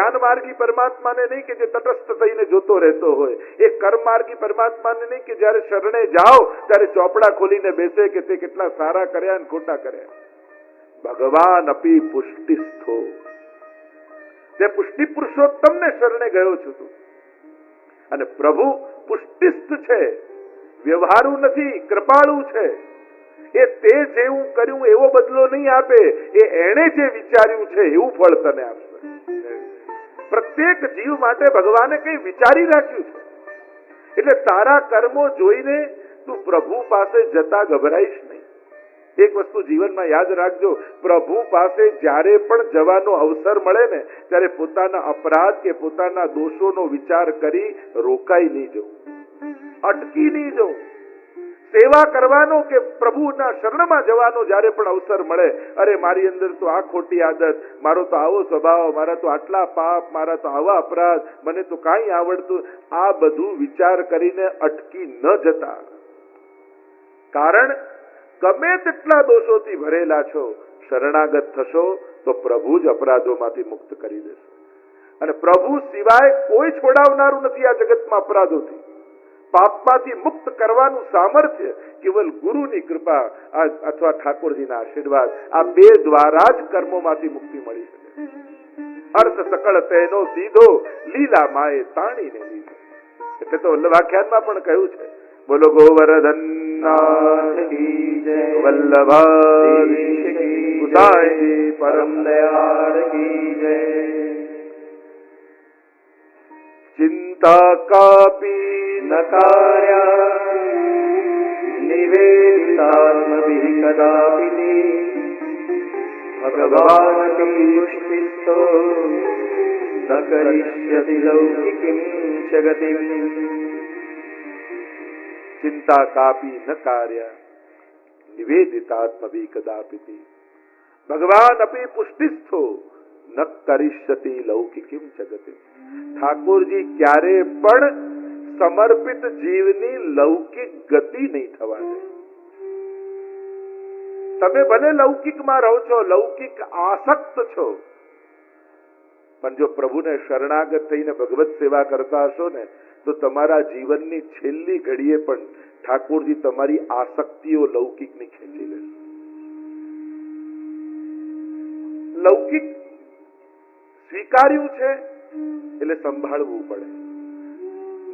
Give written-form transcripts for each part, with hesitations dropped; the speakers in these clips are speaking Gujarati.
જ્ઞાન માર્ગી પરમાત્માને નહીં કે જે તટસ્થ થઈને જોતો રહેતો હોય, એ કર્મ માર્ગી પરમાત્માને નહીં કે જયારે શરણે જાઓ ત્યારે ચોપડા ખોલીને બેસે કે તે કેટલા સારા કર્યા અને ખોટા કર્યા. ભગવાન અપી પુષ્ટિસ્થો, તે પુષ્ટિ પુરુષોત્તમને શરણે ગયો છું તું. અને પ્રભુ પુષ્ટિસ્થ છે, વ્યવહારુ નથી, કૃપાળુ છે. એ તે જેવું કર્યું એવો બદલો નહીં આપે, એ એણે જે વિચાર્યું છે એવું ફળ તને આપશે. પ્રત્યેક જીવ માટે ભગવાને કઈ વિચારી રાખ્યું છે. એટલે તારા કર્મો જોઈને તું પ્રભુ પાસે જતા ગભરાઈશ નહીં. એક વસ્તુ જીવનમાં યાદ રાખજો, પ્રભુ પાસે જ્યારે પણ જવાનો અવસર મળે ને ત્યારે પોતાના અપરાધ કે પોતાના દોષોનો વિચાર કરી રોકાઈ નહીં જવું, અટકી નહીં જવું. સેવા કરવાનો કે પ્રભુના શરણમાં જવાનો જ્યારે પણ અવસર મળે, અરે મારી અંદર તો આ ખોટી આદત, મારો તો આવો સ્વભાવ, મારા તો આટલા પાપ, મારા તો આવા અપરાધ, મને તો કાંઈ આવડતું, આ બધું વિચાર કરીને અટકી ન જતા. કારણ ગમે તેટલા દોષોથી ભરેલા છો, શરણાગત થશો તો પ્રભુ જ અપરાધોમાંથી મુક્ત કરી દેશે. અને પ્રભુ સિવાય કોઈ છોડાવનારું નથી આ જગતમાં અપરાધોથી. પાપમાંથી મુક્ત કરવાનું સામર્થ્ય કેવલ ગુરુની કૃપા અથવા ઠાકોરજીના આશીર્વાદ, આ બે દ્વારા જ કર્મોમાંથી મુક્તિ મળી શકે. અર્થ સકળ તેનો સીધો, લીલા માએ તાણીને લીધો. એટલે તો વલ્લભાખ્યાનમાં પણ કહ્યું છે, બોલો ગોવર્ધન વલ્લભા પરમ દયાળ કી જય. ચિંતા કાપી નકાર્યા નિવેદિતાત્મભિઃ કદાપિ ભગવાનપી પુષ્ટિસ્થો ન કરિષ્યતિ લૌકિકીં ચ ગતિં. ચિંતા કાપી ન કાર્ય નિવેદિતાત્મભિઃ કદાપિ ભગવાન અપી પુષ્ટિસ્થો ન કરિષ્યતિ લૌકિકીં ચ ગતિં. ઠાકોરજી ક્યારે પણ સમર્પિત જીવની લૌકિક ગતિ નહીં થવા દે. તમે ભલે લૌકિકમાં રહો છો, લૌકિક આસક્ત છો, પણ જો પ્રભુને શરણાગત થઈને ભગવત સેવા કરતા હશો ને તો તમારા જીવનની છેલ્લી ઘડીએ પણ ઠાકોરજી તમારી આસક્તિઓ લૌકિકની ખેંચી લેશે. લૌકિક સ્વીકાર્યું છે એટલે સંભાળવું પડે.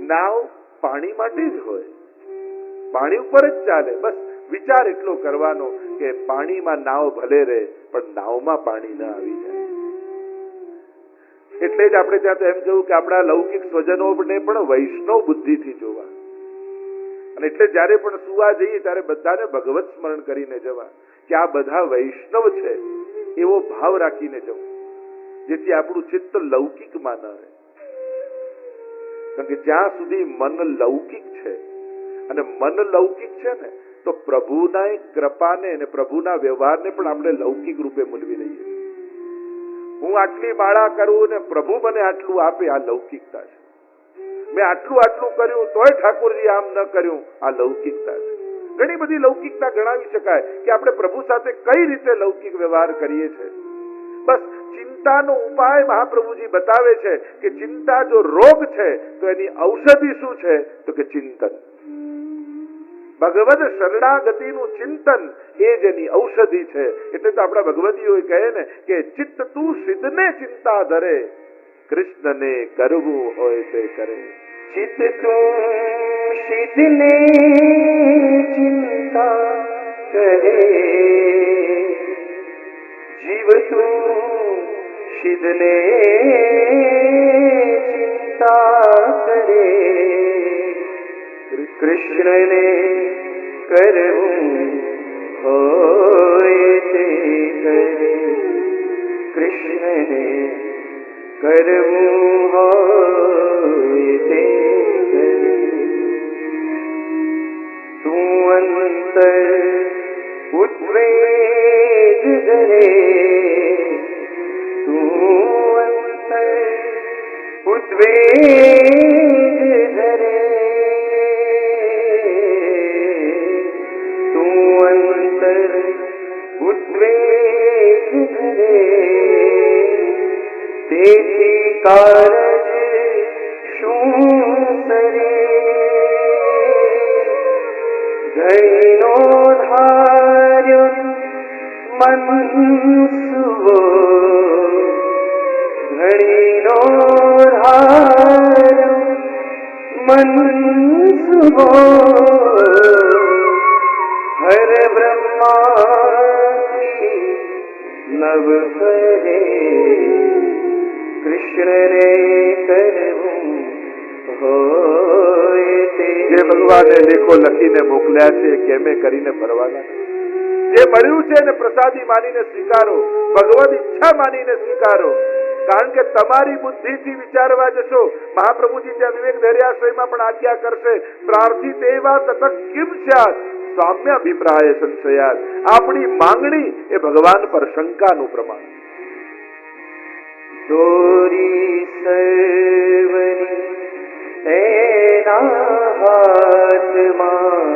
નાવ પાણી માટે જ હોય, પાણી ઉપર જ ચાલે. બસ વિચાર એટલો કરવાનો કે પાણીમાં નાવ ભલે રહે પણ નાવમાં પાણી ન આવી જાય. એટલે જ આપણે ત્યાં તો એમ કહ્યું કે આપણા લૌકિક સ્વજનોને પણ વૈષ્ણવ બુદ્ધિથી જોવા. અને એટલે જયારે પણ સુવા જઈએ ત્યારે બધાને ભગવત સ્મરણ કરીને જવા કે આ બધા વૈષ્ણવ છે એવો ભાવ રાખીને જવું, જેથી આપણું ચિત્ત લૌકિકમાં ન રહે. કારણ કે જ્યાં સુધી મન લૌકિક છે અને મન લૌકિક છે ને તો પ્રભુના કૃપાને અને પ્રભુના વ્યવહારને પણ આપણે લૌકિક રૂપે મૂલવી લઈએ છીએ. હું આટલી માળા કરું ને પ્રભુ મને આટલું આપે, આ લૌકિકતા છે. મેં આટલું કર્યું તોય ઠાકોરજી આમ ન કર્યું, આ લૌકિકતા છે. ઘણી બધી લૌકિકતા ગણાવી શકાય કે આપણે પ્રભુ સાથે કઈ રીતે લૌકિક વ્યવહાર કરીએ છીએ. બસ ચિંતાનો ઉપાય મહાપ્રભુજી બતાવે છે કે ચિંતા જો રોગ છે તો એની ઔષધિ શું છે તો કે ચિંતન. ભગવદ શરણાગતિનું ચિંતન એ જ એની ઔષધિ છે. એટલે તો આપણા ભગવતીઓ કહે ને કે ચિત્ત તું સિદ્ધને ચિંતા ધરે, કૃષ્ણને કરવું હોય તે કરે. ચિત્ત તું સિદ્ધને ચિંતા કરે, જીવ તું સિદ્ધને ચિંતા કરે, કૃષ્ણને કરવું હોય તે કરે, કૃષ્ણને કરવું હોય તે કરે. તું અંતર ઉદ્વેગ ધરે, તું અંતર ઉદ્વેગ ધરે, તું અંતર ઉદ્વેગ ધરે, તેથી कारज શું સરે ઘણીનો ધાર્યો મનસુવો ઘણીનો ધાર્યો મનસુવો હર બ્રહ્માથી નવ ફરે કૃષ્ણને કરવું હોય તે જે ભગવાને લેખો લખીને મોકલ્યા છે કેમે કરીને ભરવાના જે મળ્યું છે એને પ્રસાદી માનીને સ્વીકારો ભગવદ ઈચ્છા માનીને સ્વીકારો કારણ કે તમારી બુદ્ધિથી વિચારવા જશો મહાપ્રભુજી ત્યાં વિવેક ધૈર્યાશ્રયમાં પણ આજ્ઞા કરશે પ્રાર્થી તેવા તત કિમ સ્યાત સામ્ય અભિપ્રાય સંશયાત આપણી માંગણી એ ભગવાન પર શંકાનું પ્રમાણ દોરી સર્વની એના હાથમાં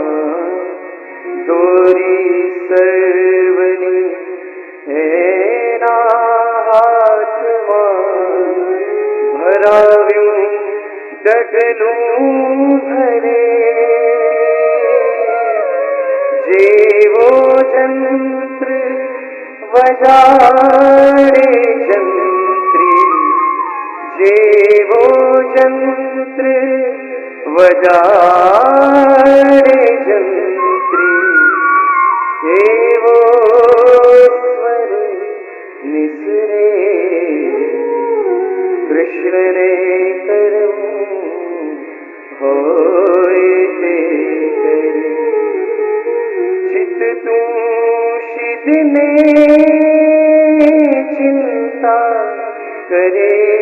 દોરી સર્વની એના હાથમાં ભરાવ્યું ડગલું ભરે જેવો જંત્ર વજાડે જંત્રી જેવો જંત્ર વજાડે જંત્રી એવો સ્વર નિસરે કૃષ્ણને કરવું હોય તે કરે ચિત્ત તું શિદને ચિંતા કરે